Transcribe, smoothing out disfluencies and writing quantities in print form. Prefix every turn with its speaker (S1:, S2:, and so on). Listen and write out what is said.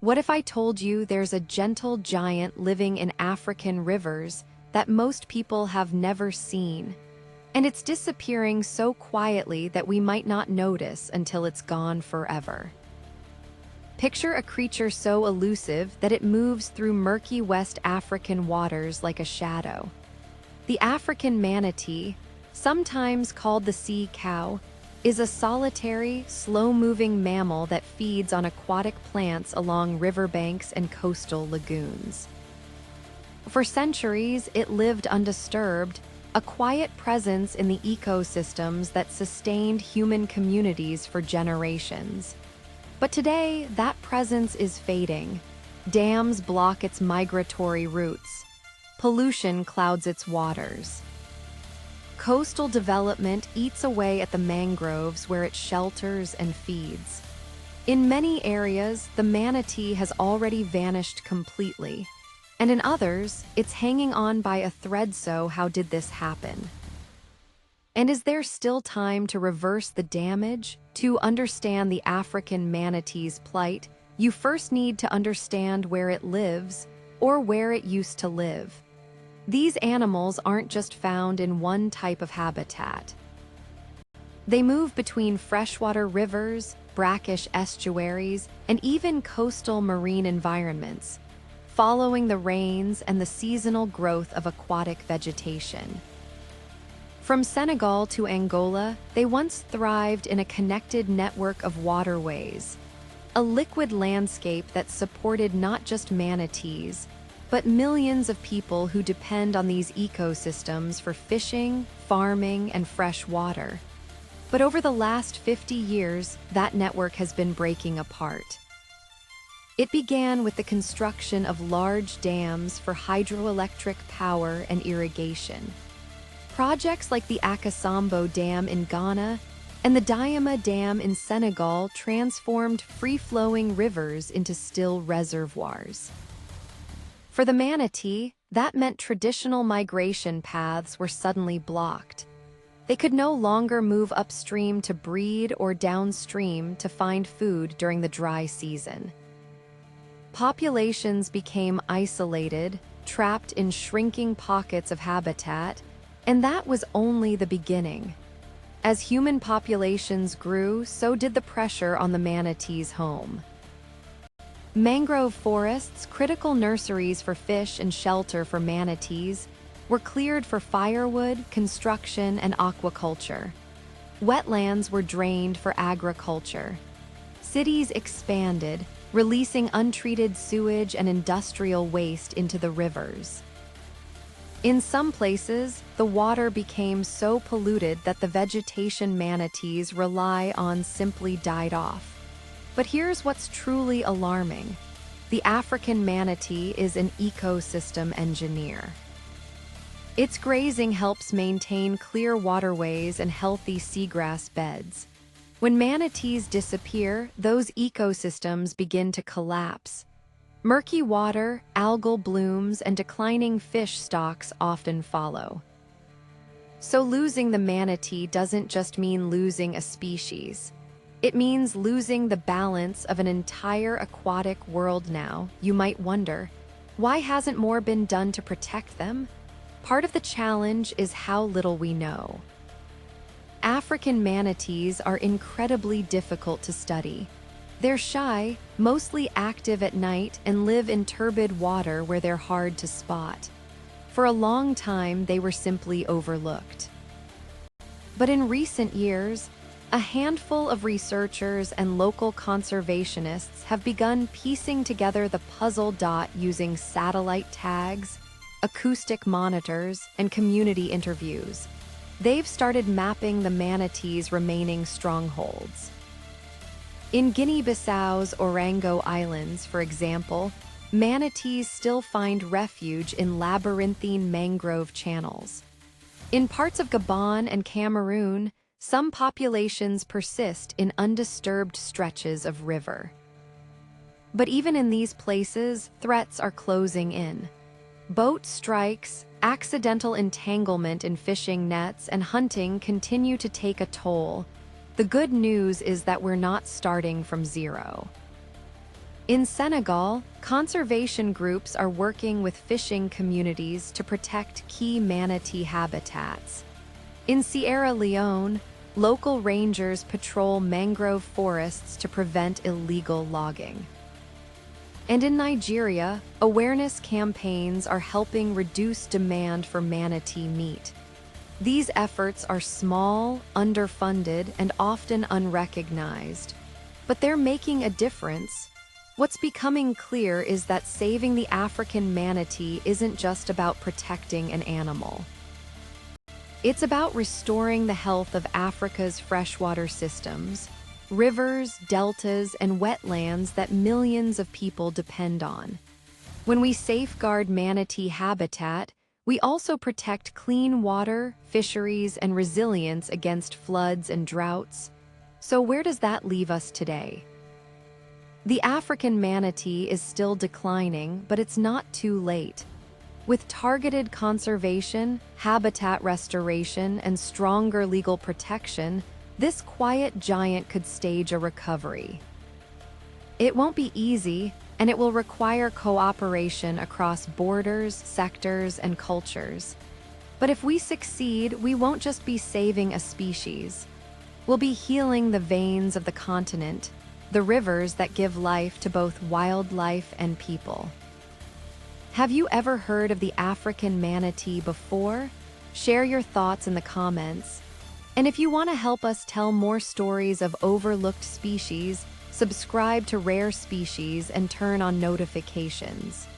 S1: What if I told you there's a gentle giant living in African rivers that most people have never seen? And it's disappearing so quietly that we might not notice until it's gone forever. Picture a creature so elusive that it moves through murky West African waters like a shadow. The African manatee, sometimes called the sea cow, is a solitary, slow-moving mammal that feeds on aquatic plants along riverbanks and coastal lagoons. For centuries, it lived undisturbed, a quiet presence in the ecosystems that sustained human communities for generations. But today, that presence is fading. Dams block its migratory routes. Pollution clouds its waters. Coastal development eats away at the mangroves where it shelters and feeds. In many areas, the manatee has already vanished completely, and in others, it's hanging on by a thread. So how did this happen? And is there still time to reverse the damage? To understand the African manatee's plight, you first need to understand where it lives, or where it used to live. These animals aren't just found in one type of habitat. They move between freshwater rivers, brackish estuaries, and even coastal marine environments, following the rains and the seasonal growth of aquatic vegetation. From Senegal to Angola, they once thrived in a connected network of waterways, a liquid landscape that supported not just manatees, but millions of people who depend on these ecosystems for fishing, farming, and fresh water. But over the last 50 years, that network has been breaking apart. It began with the construction of large dams for hydroelectric power and irrigation. Projects like the Akasambo Dam in Ghana and the Diama Dam in Senegal transformed free-flowing rivers into still reservoirs. For the manatee, that meant traditional migration paths were suddenly blocked. They could no longer move upstream to breed or downstream to find food during the dry season. Populations became isolated, trapped in shrinking pockets of habitat, and that was only the beginning. As human populations grew, so did the pressure on the manatee's home. Mangrove forests, critical nurseries for fish and shelter for manatees, were cleared for firewood, construction, and aquaculture. Wetlands were drained for agriculture. Cities expanded, releasing untreated sewage and industrial waste into the rivers. In some places, the water became so polluted that the vegetation manatees rely on simply died off. But here's what's truly alarming. The African manatee is an ecosystem engineer. Its grazing helps maintain clear waterways and healthy seagrass beds. When manatees disappear, those ecosystems begin to collapse. Murky water, algal blooms, and declining fish stocks often follow. So losing the manatee doesn't just mean losing a species. It means losing the balance of an entire aquatic world now. You might wonder, why hasn't more been done to protect them? Part of the challenge is how little we know. African manatees are incredibly difficult to study. They're shy, mostly active at night, and live in turbid water where they're hard to spot. For a long time, they were simply overlooked. But in recent years, a handful of researchers and local conservationists have begun piecing together the puzzle dot using satellite tags, acoustic monitors, and community interviews. They've started mapping the manatee's remaining strongholds. In Guinea-Bissau's Orango Islands, for example, manatees still find refuge in labyrinthine mangrove channels. In parts of Gabon and Cameroon, some populations persist in undisturbed stretches of river. But even in these places, threats are closing in. Boat strikes, accidental entanglement in fishing nets, and hunting continue to take a toll. The good news is that we're not starting from zero. In Senegal, conservation groups are working with fishing communities to protect key manatee habitats. In Sierra Leone, local rangers patrol mangrove forests to prevent illegal logging. And in Nigeria, awareness campaigns are helping reduce demand for manatee meat. These efforts are small, underfunded, and often unrecognized, but they're making a difference. What's becoming clear is that saving the African manatee isn't just about protecting an animal. It's about restoring the health of Africa's freshwater systems, rivers, deltas, and wetlands that millions of people depend on. When we safeguard manatee habitat, we also protect clean water, fisheries, and resilience against floods and droughts. So where does that leave us today? The African manatee is still declining, but it's not too late. With targeted conservation, habitat restoration, and stronger legal protection, this quiet giant could stage a recovery. It won't be easy, and it will require cooperation across borders, sectors, and cultures. But if we succeed, we won't just be saving a species. We'll be healing the veins of the continent, the rivers that give life to both wildlife and people. Have you ever heard of the African manatee before? Share your thoughts in the comments. And if you want to help us tell more stories of overlooked species, subscribe to Rare Species and turn on notifications.